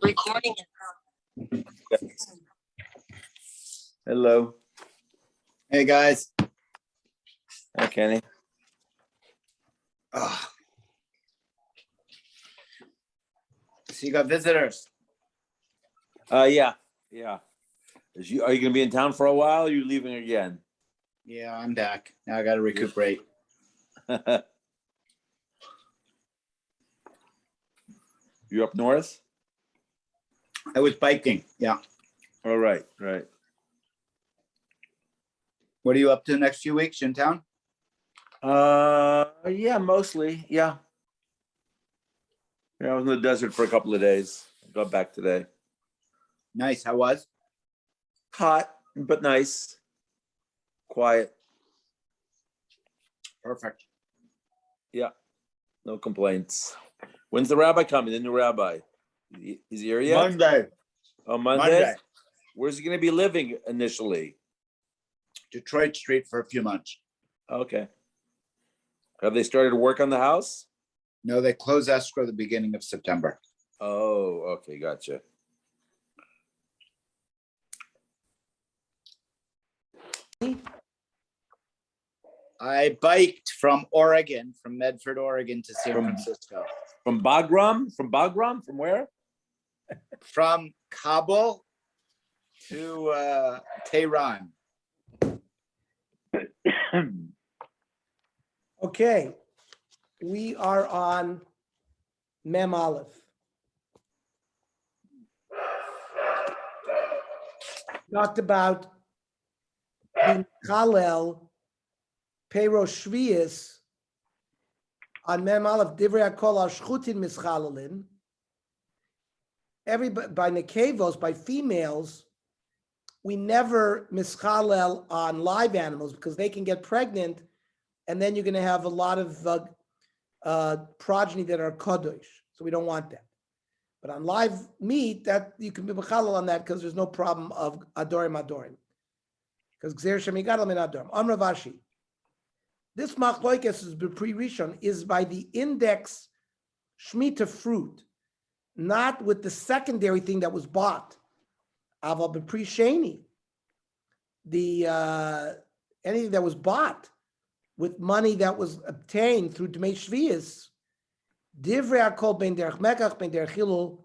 Recording. Hello. Hey guys. Hi, Kenny. So you got visitors? Yeah. Are you going to be in town for a while? Or are you leaving again? Yeah, I'm back. Now I got to recuperate. You up north? I was biking. Yeah. All right. What are you up to the next few weeks in town? Yeah, mostly. Yeah. I was in the desert for a couple of days. I got back today. Nice. How was? Hot, but nice. Quiet. Perfect. Yeah. No complaints. When's the rabbi coming? The new rabbi? Is he here yet? Monday. Oh, Monday? Where's he going to be living initially? Detroit Street for a few months. Okay. Have they started to work on the house? No, they close escrow the beginning of September. Oh, okay. Gotcha. I biked from Oregon, from Medford, Oregon to San Francisco. From Bagram? From where? From Kabul to Tehran. Okay, we are on Mem Aleph. Talked about being Chalel, Peiros Shvius, on Mem Aleph, Divrei HaKol al Shchutin Mischalelin. Everybody, by Nekevos, by females, we never mischalel on live animals because they can get pregnant, and then you're going to have a lot of progeny that are kadosh. So we don't want that. But on live meat, that you can be mechalel on that because there's no problem of adorim. Because gzer shemigadol min adorim. Amar Vashi. This machloikes is pre-rishon is by the index shmita fruit, not with the secondary thing that was bought. Aval b'pri sheni, the anything that was bought with money that was obtained through Dmei Shvius, Divrei HaKol ben derech mekach ben derech chilul,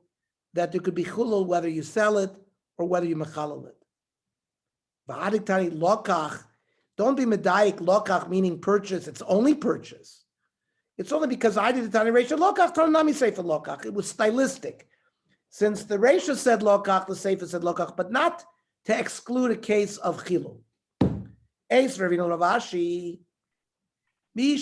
that there could be chilul whether you sell it or whether you mechalel it. V'adik tani lokach, don't be medayik lokach meaning purchase. It's only purchase. It's only because I did the tani ratio lokach tanami sefer lokach. It was stylistic, since the ratio said lokach, the sefer said lokach, but not to exclude a case of chilul. Eis Ravina Ravashi. He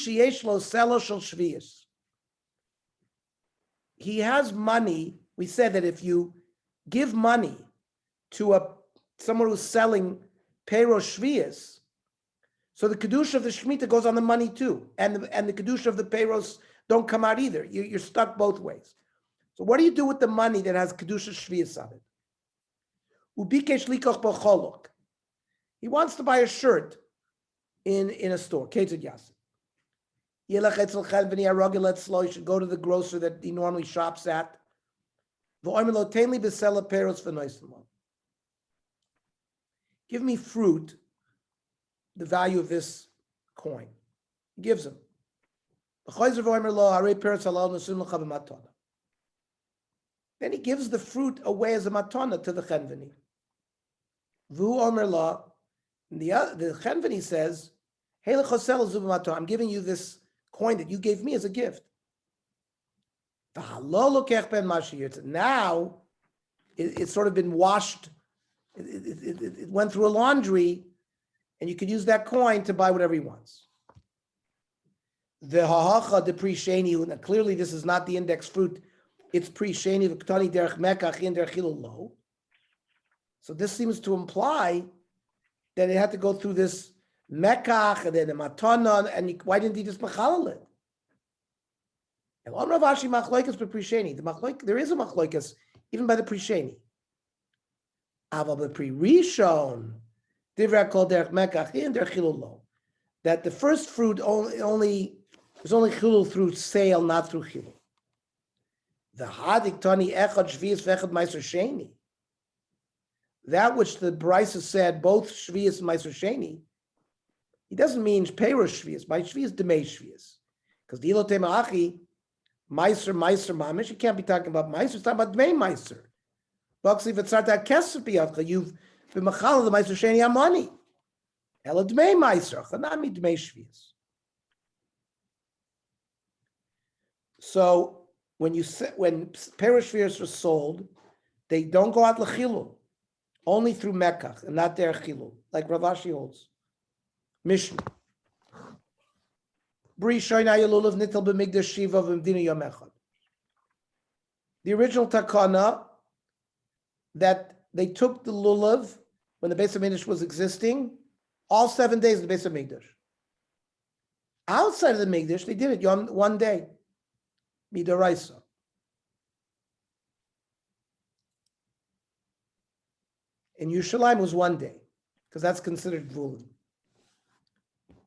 has money. We said that if you give money to someone who's selling peiros shvius, so the kedusha of the shemitah goes on the money too, and the kedusha of the peiros don't come out either. You're stuck both ways. So what do you do with the money that has kedusha shvius on it? Ubikesh likoch b'cholok. He wants to buy a shirt in a store. Ketzad Yasser. He should go to the grocer that he normally shops at. Give me fruit, the value of this coin. He gives him. Then he gives the fruit away as a matana to the chenveni. The chenveni says, I'm giving you this coin that you gave me as a gift. Now it's sort of been washed. It went through a laundry, and you could use that coin to buy whatever he wants. The hahacha de pre-sheni. Clearly, this is not the index fruit. It's pre-sheni v'ktani derech mekach in derech hilul lo. So this seems to imply that it had to go through this mekach and then a matana, and why didn't he just machalal it? And on Rav Ashi machloikas pre-sheni. There is a machloikas even by the pre-sheni. Aval the pre-rishon divrei kol derech mekach in derech hilul lo. That the first fruit only there's only chilul through sale, not through chilul. The hadik tani echad shvius v'echad meiser sheni. That which the Brisa said, both shvius and meiser sheni, he doesn't mean peiros shvius. By shvius demei shvius, because the ilote ma'achi meiser mamish. You can't be talking about meiser. It's talking about demei meiser. But if it's not that kesef biyavcha, you've been machal the meiser sheni amani. Ela demei meiser, not me demei shvius. So when peiros shvius are sold, they don't go out lechilul, only through mekach and not derech chilul, like Rav Ashi holds. Mishnah. Bri shoynai lulav nitel b'migdash shiva v'mdina yom echad. The original takana that they took the lulav when the Beis HaMikdash was existing, all 7 days of the Beis HaMikdash. Outside of the Mikdash, they did it one day. Midaraisa. In Yerushalayim was 1 day, because that's considered Gvulin.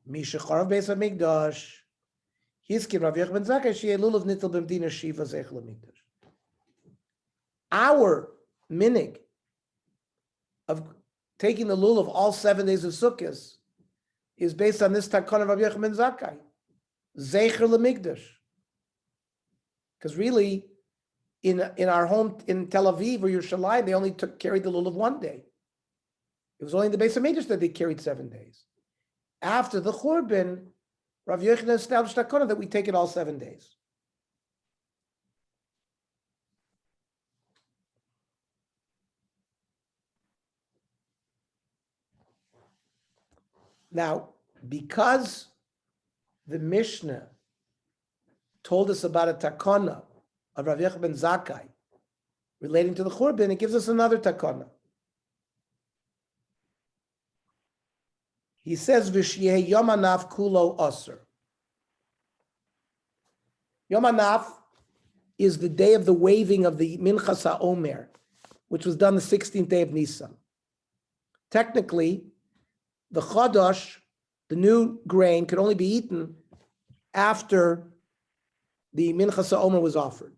Mishacharav Beis HaMikdash. Hiskim Rav Yochanan ben Zakkai she'eh lulav nitel b'mdina shiva zeich l'mikdash. Our minig of taking the lulav all 7 days of Sukkot is based on this takana of Rav Yochanan ben Zakkai, zeich l'mikdash. Because really, in our home in Tel Aviv or Yerushalayim, they only carried the lulav 1 day. It was only in the Beis HaMikdash that they carried 7 days. After the Churban, Rav Yochanan established takana that we take it all 7 days. Now, because the Mishnah told us about a takana of Rav Yochanan ben Zakkai relating to the Churban, it gives us another takana. He says, "V'shiyeh Yom Hanaf kulo aser." Yom Hanaf is the day of the waving of the Minchas HaOmer, which was done the 16th day of Nisan. Technically, the Chodosh, the new grain, could only be eaten after the Minchas HaOmer was offered.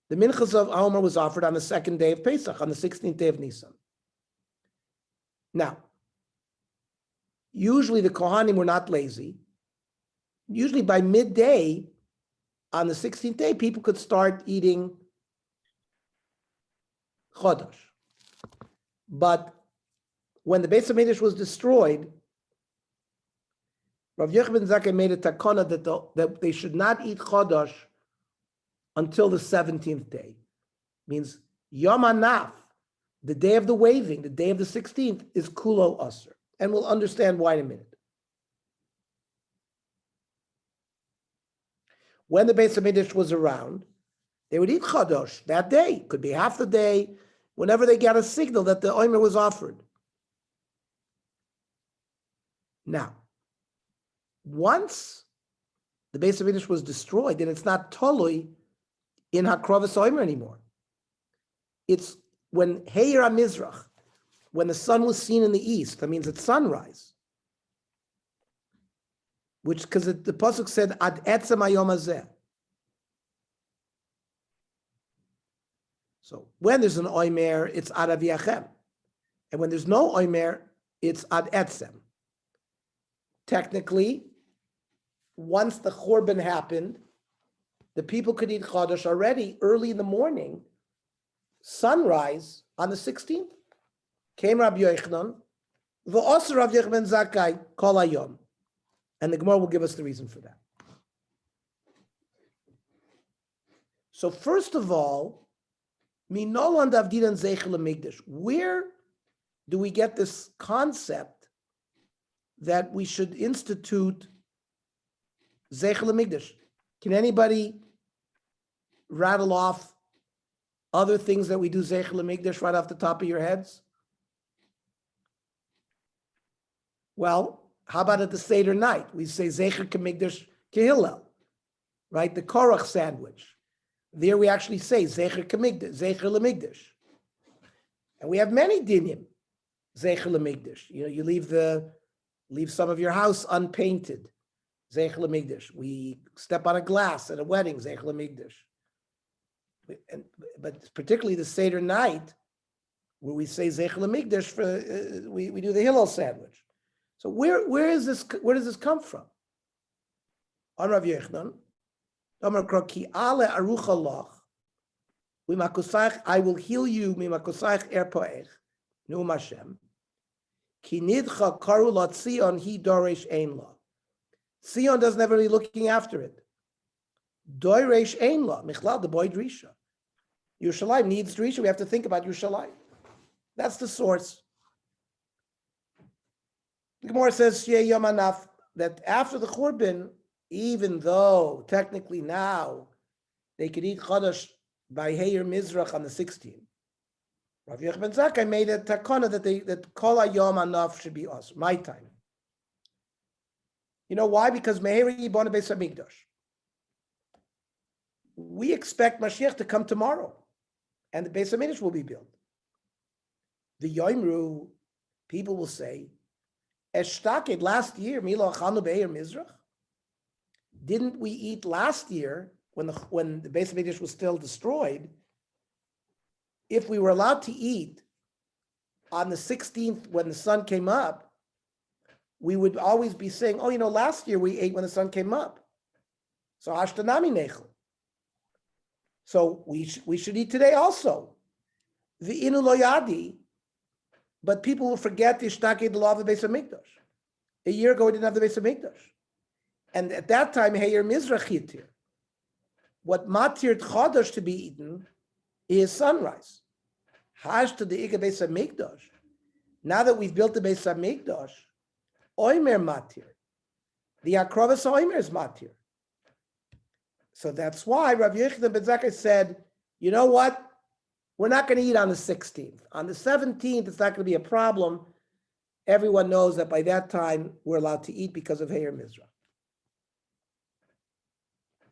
The Minchas HaOmer was offered on the 2nd day of Pesach, on the 16th day of Nisan. Now, usually the Kohanim were not lazy. Usually by midday on the 16th day, people could start eating Chodosh. But when the Beis HaMikdash was destroyed, Rav Yochanan ben Zakkai made a takana that they should not eat Chodosh until the 17th day. Means Yom Hanaf, the day of the waving, the day of the 16th, is Kulo Aser. And we'll understand why in a minute. When the Beis HaMikdash was around, they would eat Chodosh that day. Could be half the day, whenever they got a signal that the Omer was offered. Now, once the Beis HaMikdash was destroyed, then it's not Tolui in Hakrovas Omer anymore. It's when Heir HaMizrach, when the sun was seen in the east, that means it's sunrise. Which, because the pasuk said, Ad etzem hayom hazeh. So when there's an oimer, it's ad aviachem. And when there's no oimer, it's ad etzem. Technically, once the Churban happened, the people could eat Chodosh already early in the morning, sunrise on the 16th. Came Rabbi Yochanan, v'oser Rav Yochanan ben Zakkai kol hayom. And the Gemara will give us the reason for that. So first of all, Minolan Davdidan Zeichel Migdash. Where do we get this concept that we should institute Zeichel Migdash? Can anybody rattle off other things that we do Zeichel Migdash right off the top of your heads? Well, how about at the Seder night? We say Zeichel Migdash Kehillel, right? The Korach sandwich. There we actually say Zeichel Migdash. And we have many dinim, Zeichel Migdash. You know, you leave some of your house unpainted, Zeichel Migdash. We step on a glass at a wedding, Zeichel Migdash. But particularly the Seder night, where we say Zeichel Migdash, we do the Hillel sandwich. So where does this come from? On Rav Yochanan, I will heal you. Nu'um Hashem. Ki nidcha karu la Tzion hi doresh ein la. Tzion doesn't have anybody looking after it. Doresh ein la. Michlal the boy drisha. Yerushalayim needs drisha. We have to think about Yerushalayim. That's the source. The Gemara says Shei Yom Anaf, that after the Churban, even though technically now they could eat Chodesh by Heir Mizrach on the 16th, Rav Yochanan ben Zakkai made a takana that Kol HaYom Anaf should be us, my time. You know why? Because Meher Yibon Beis HaMikdash. We expect Mashiach to come tomorrow, and the Beis HaMikdash will be built. The Yoimru, people will say, Eshtaked last year, Milo Chanu Be'er Mizrach. Didn't we eat last year when the Beis HaMikdash was still destroyed? If we were allowed to eat on the 16th when the sun came up, we would always be saying, oh, you know, last year we ate when the sun came up. So Ashtanami Nechel. So we should eat today also. The Inu Loyadi, but people will forget the Ishtake, the law of the Beis HaMikdash. A year ago, we didn't have the Beis HaMikdash. And at that time, Heir Mizrach Yitir. What Matir Chodesh to be eaten is sunrise. Hash to the Ika Beis HaMikdash. Now that we've built the Beis HaMikdash, Oimer Matir. The Akrovas Oimer is Matir. So that's why Rav Yochanan ben Zakkai said, you know what? We're not going to eat on the 16th. On the 17th, it's not going to be a problem. Everyone knows that by that time, we're allowed to eat because of Heir Mizrach.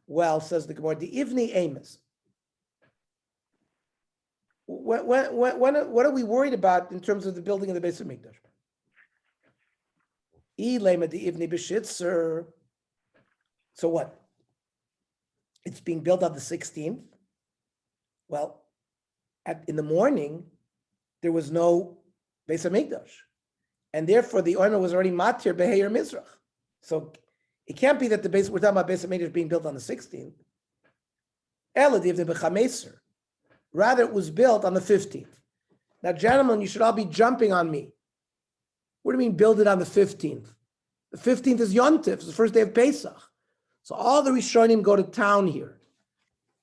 Well, says the Gemara, the Ivni Amos. What are we worried about in terms of the building of the Beis HaMikdash? Ilema the Ivni B'shitzer. So what? It's being built on the 16th. Well, in the morning, there was no Beis HaMikdash. And therefore, the omer was already matir beheir Mizrach. So it can't be that we're talking about Beis HaMikdash being built on the 16th. Eladiv the Bechameser. Rather, it was built on the 15th. Now, gentlemen, you should all be jumping on me. What do you mean build it on the 15th? The 15th is Yontif, it's the first day of Pesach. So all the Rishonim go to town here.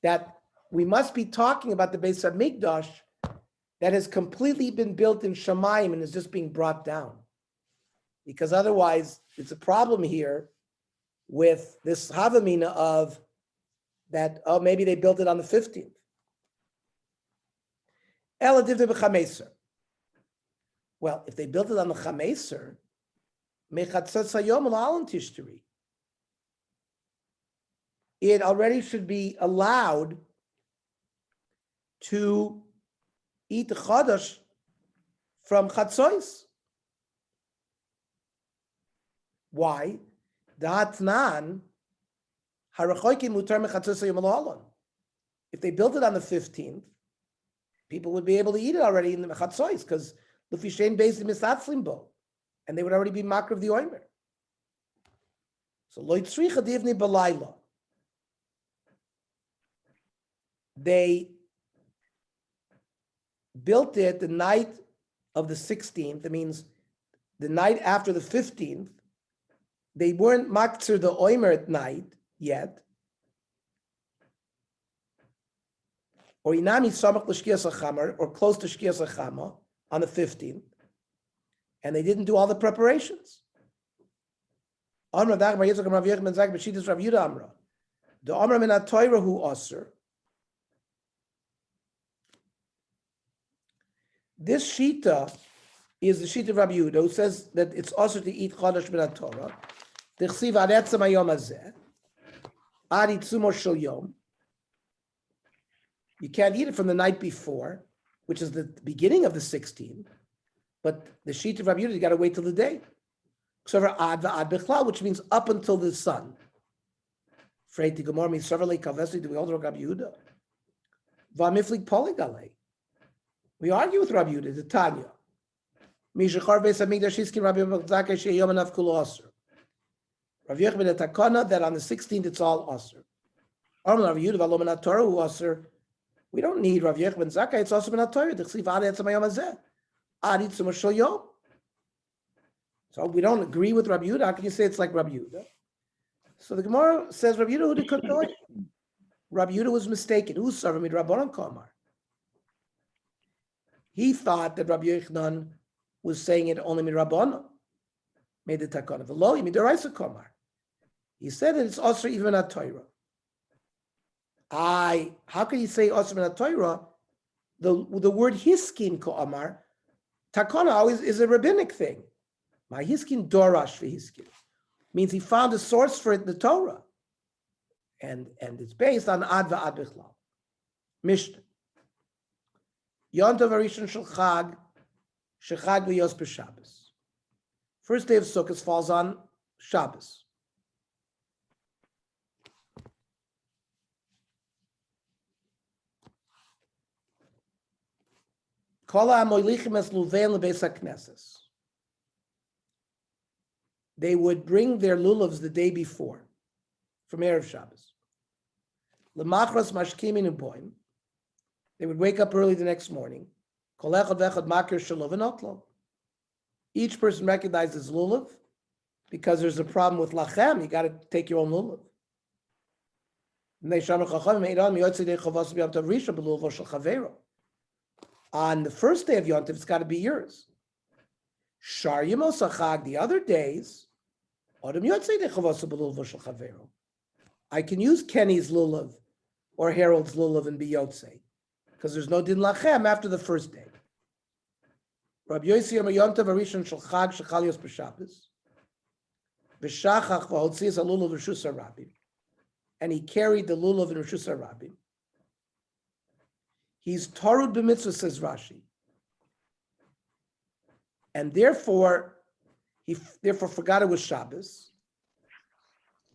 That we must be talking about the Beis HaMikdash that has completely been built in Shamayim and is just being brought down. Because otherwise, it's a problem here with this Havamina of that, oh, maybe they built it on the 15th. Well, if they built it on the Chameser, it already should be allowed to eat the Chodesh from Chatzos. Why? If they built it on the 15th, people would be able to eat it already in the Chatzos because Lufishen based in Misatzlimbo, and they would already be makar of the oimer. So Lo Tzricha Divni Balayla. They built it the night of the 16th. That means the night after the 15th. They weren't makzer the oimer at night yet. or inami samach l'shkias hachamar, or close to shkias hachama on the 15th, and they didn't do all the preparations. Amra dag Bar Yitzchak Rav Yechon ben Zakkai b'shitas Rav Yehuda Amra. The Amra min ha-Torah hu aser. This shita is the shita of Rav Yehuda, who says that it's aser to eat chadash min ha-Torah. D'chsiv ad etzem hayom hazeh, ad itzumo shel yom. You can't eat it from the night before, which is the beginning of the 16th, but the sheet of Rabbi Yehuda, you got to wait till the day. Which means up until the sun. Do we hold Rabbi Yehuda? We argue with Rabbi Yehuda, the Tanya. Rabbi Yochanan takana that on the 16th it's all aser. We don't need Rav Yechon ben Zakkai. It's also been a Torah. So we don't agree with Rabbi Yehuda. How can you say it's like Rabbi Yehuda? So the Gemara says Rabbi Yehuda who could know it. Rabbi Yehuda was mistaken. Who's serving me Rabbanan Kamar? He thought that Rabbi Yochanan was saying it only mit Rabbanan. Made the takana. V'lo yimid deraisa Kamar. He said that it's also even a Torah. How can you say Osir min Torah? The word hiskin ko'amar, takana always is a rabbinic thing. My hiskin dorash for hiskin means he found a source for it in the Torah, and it's based on ad va'ad bichlal. Mishnah. Yontav Harishon shel Chag, shechag v'yos b'Shabbos. First day of Sukkot falls on Shabbos. They would bring their lulavs the day before, from Erev Shabbos. They would wake up early the next morning. Each person recognizes lulav because there's a problem with lachem. You got to take your own lulav. On the first day of Yontif, it's got to be yours. Shar Yimosachag, the other days, I can use Kenny's lulav or Harold's lulav and be Yotzei, because there's no din lachem after the first day. Rabbi Yossi Yom Yontif Harishon Shel Chag Shechal Yos B'Shabbos V'Shachach V'Hotzias HaLulav Rishus HaRabim, and he carried the lulav in Rishus HaRabim. He's Tarud b'mitzvah, says Rashi, and therefore he forgot it was Shabbos.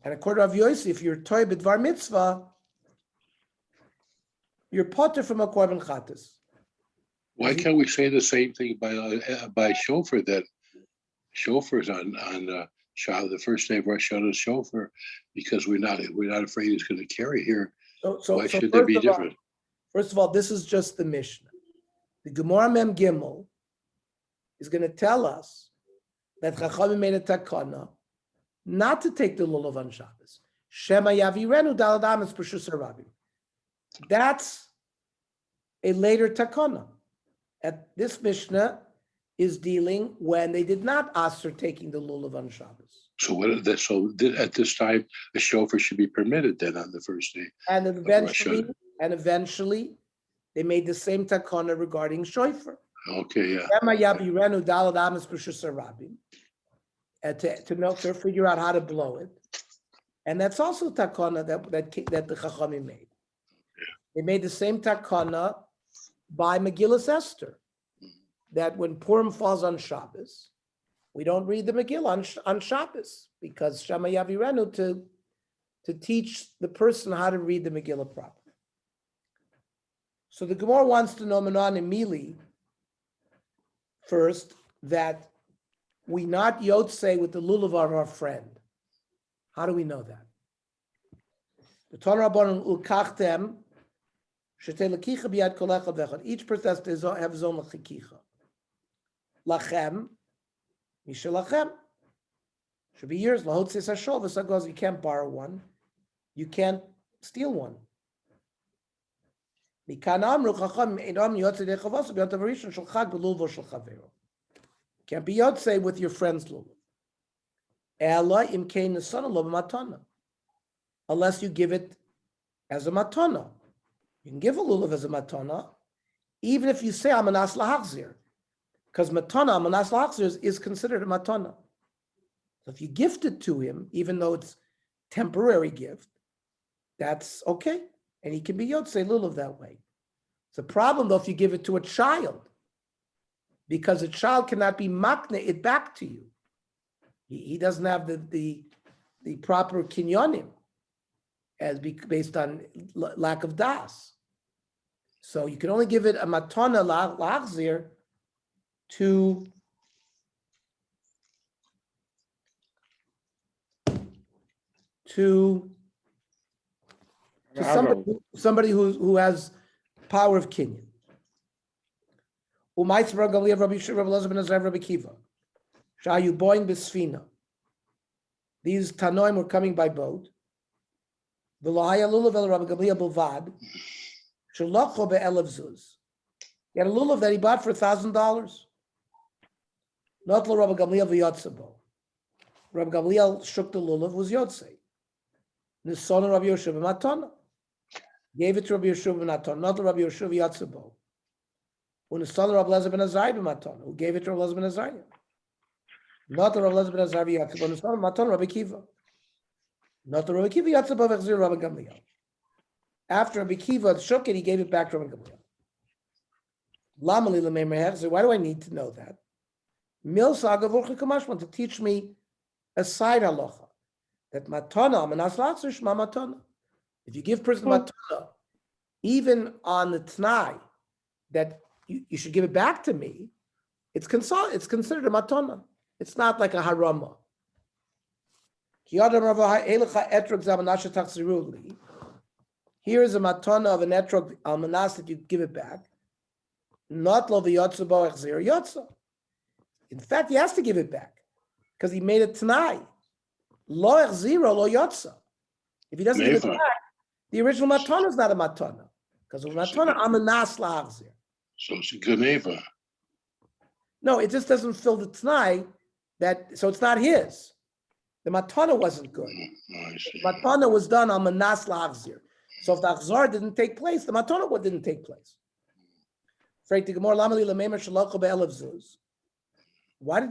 And according to Rav Yossi, if you're toy b'dvar mitzvah, you're potter from a korban chatas. Why can't we say the same thing by shofar then? Shofar's on Shabbos, the first day of Rosh Hashanah shofar, because we're not afraid he's going to carry here. So why should there be different? First of all, this is just the Mishnah. The Gemara Mem Gimel is going to tell us that Chachamim made a takana not to take the lulav on Shabbos. Shema yavirenu dalad amas b'shus harabim. That's a later takana. At this Mishnah is dealing when they did not ask for taking the lulav on Shabbos. So at this time, a shofar should be permitted then on the first day. And eventually, they made the same takana regarding shofar. Okay, yeah. To figure out how to blow it, and that's also takana that the Chachamim made. They made the same takana by Megillas Esther, that when Purim falls on Shabbos, we don't read the Megillah on Shabbos, because Shema Yavirenu to teach the person how to read the Megillah properly. So the Gemara wants to know Manan and Mili first, that we not Yotzei with the lulav of our friend. How do we know that? The Torah Rabbanon ulkachtem shetei lekicha biyad kol echad v'echad. Each person has to have his own lekicha. Lachem, mishelachem. Should be yours. Lahotzis hashol v'sagos. You can't borrow one. You can't steal one. Can't be Yotze with your friend's lulav. Unless you give it as a matana. You can give a lulav as a matana, even if you say amanas lahachzir, because matana, amanas lahachzir is considered a matana. So if you gift it to him, even though it's temporary gift, that's okay. And he can be Yotze lulav that way. It's a problem though if you give it to a child, because a child cannot be makne it back to you. He doesn't have the proper kinyonim based on lack of das. So you can only give it a matana lachzir to somebody who has power of kinyan. Shayu boing b'sfina. These tanoim were coming by boat. V'lohaya lulav el Rabbi Gamliel b'vad. Shalocho be'elev zuz. He had a lulav that he bought for $1,000. Not lo Rabbi Gamliel v'yotzebo. Rabbi Gamliel shook the lulav, was yotze. Nisona Rabbi Yosef b'matona. Gave it to Rabbi Yosef b'matona. Not lo Rabbi Yosef v'yotzebo. Unisona Rabbi Lezer ben Azariah b'matona. Who gave it to Rabbi Lezer ben Azariah. Not the Rabbi Lezer ben Azariah v'yotzebo. Unisona matona Rabbi Kiva. Not the Rabbi Kiva yotzebo v'chzir Rabbi Gamliel. After Rabbi Kiva shook it, he gave it back to Rabbi Gamliel. Lamali l'meimer hechzer. Why do I need to know that? Milsa agavurcha kamashman, to teach me a side halacha that matana manas latzur shma matana. If you give person matana, even on the t'nai that you should give it back to me, it's considered a matana. It's not like a harama. Here is a matana of an etrog almanas that you give it back. Not lo v'yotza bo echzir yotza. In fact, he has to give it back because he made it t'nai. Lo echzir lo yotza. If he doesn't give it back, the original matana is not a matana because a matana almanas la'achzir. So it's a geneva. No, it just doesn't fill the t'nai so it's not his. The matana wasn't good. The matana was done on manas la'achzir. So if the achzar didn't take place, the matana didn't take place. Why did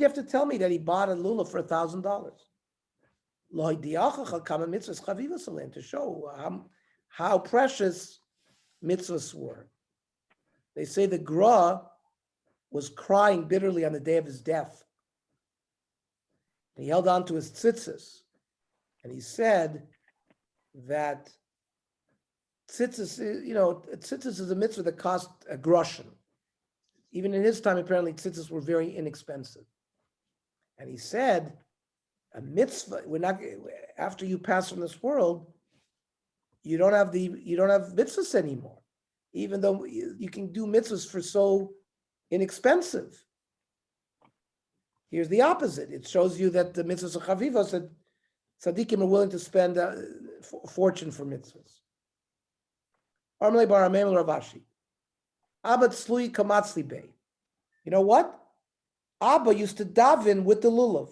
you have to tell me that he bought a lulav for $1,000? To show how precious mitzvahs were. They say the Gra was crying bitterly on the day of his death. He held on to his tzitzis, and he said that tzitzis, tzitzis is a mitzvah that cost a groschen. Even in his time, apparently, tzitzis were very inexpensive. And he said, a mitzvah, after you pass from this world, you don't have mitzvahs anymore, even though you can do mitzvahs for so inexpensive. Here's the opposite. It shows you that the mitzvahs of Chavivos, that tzaddikim are willing to spend a fortune for mitzvahs. Armele bar Amem Ravashi. Abba tzlui kamatzli bey. You know what? Abba used to daven with the lulav.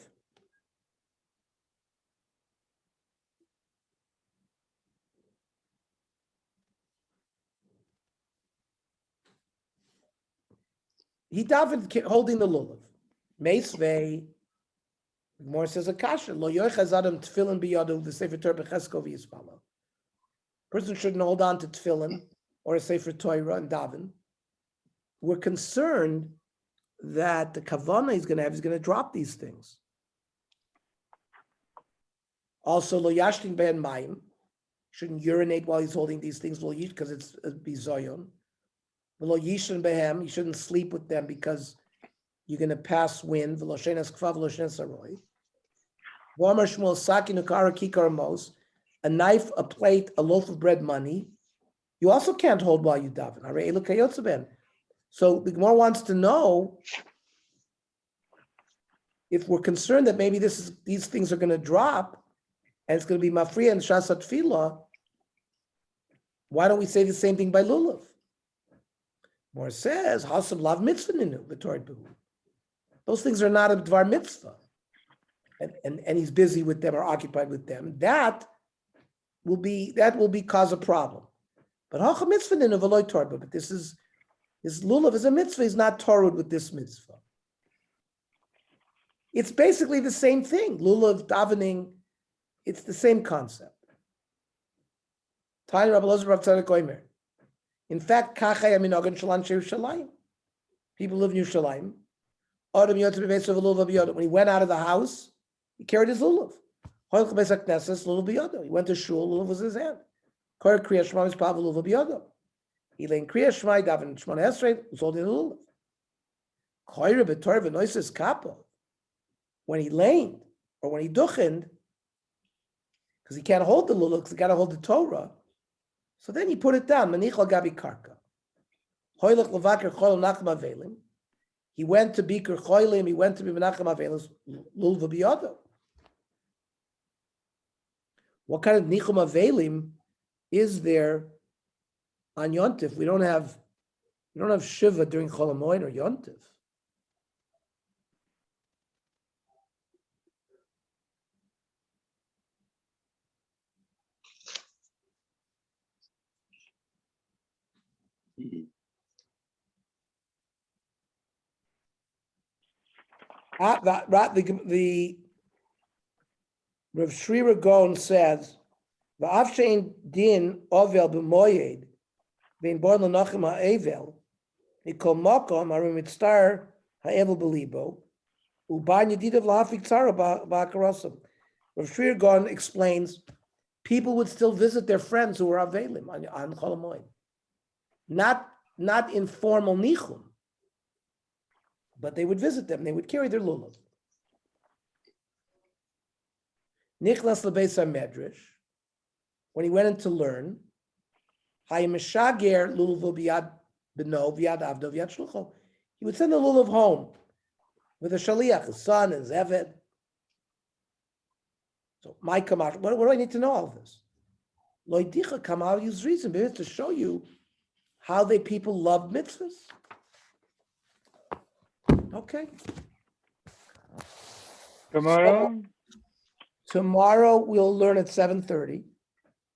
He davened holding the lulav. Meisvei. The Gemara says a kasha. Lo yochaz adam tefillin biyadu v'sefer Torah b'chesko v'yispala. Person shouldn't hold on to tefillin or a sefer Torah and daven. We're concerned that the kavanah he's going to drop these things. Also, lo yashtin ben mayim, shouldn't urinate while he's holding these things, because it's a bizoyon. Lo yishin behem, you shouldn't sleep with them because you're going to pass wind. V'lo shenas kfav, v'lo shenas aroi. V'omer shmuel saki nukara kikar mos, a knife, a plate, a loaf of bread, money. You also can't hold while you daven. Arei elu kayotze ben. So the Gemara wants to know if we're concerned that maybe these things are going to drop and it's going to be mafriya and shasat tefillah. Why don't we say the same thing by lulav? More says, Hasam lav mitzvah ninu, the Torah behu. Those things are not a dvar mitzvah. And he's busy with them or occupied with them. That will cause a problem. But hacha mitzvah ninu v'loy Torah, but this lulav is a mitzvah, he's not Torah with this mitzvah. It's basically the same thing. Lulav, davening, it's the same concept. Tanya Rabbi Elazar Rav Tzadok Omer. In fact, kachai aminogan shalan Yerushalayim. People live in Yerushalayim. Adam yotzei b'veisav lulav b'yodav. When he went out of the house, he carried his lulav. Hoylch b'esak nesses lulav b'yodav. He went to shul, lulav was in his hand. Kor kriyas shema mispav lulav b'yodav. He lay in kriyas shema, daven shmona esrei, was holding the lulav. Koyre b'torah v'noises kappa. When he laned or when he duchened, because he can't hold the lulav, because he got to hold the Torah. So then he put it down. Manichal gabi karka. Hoylech levakir choyel nachem avelim. He went to Bikur Choylim. He went to be Menachem Avelim. Lulav b'yodav. What kind of nichum avelim is there on Yontif? We don't have shiva during Chol Hamoed or Yontif. The Rav Shri Gon says, "V'avshein din ovel b'moyed bein born l'nachem ha'evel mikol makom harim mitztar ha'evel b'libo u'ban yedidav lahafik tzara ba'akarasim." Rav Shri Gon explains, people would still visit their friends who were avelim on Chol Hamoed, not informal nichum. But they would visit them. They would carry their lulav. Nichlas lebeis hamedrash, when he went in to learn, hayimeshager lulav biyad beno v'yad avdo v'yad shlucho. He would send the lulav home with a shaliach, his son, his eved. So my kamash, what do I need to know all of this? Loidicha kamal use reason to show you how people love mitzvahs. Okay. Tomorrow? Tomorrow we'll learn at 7:30.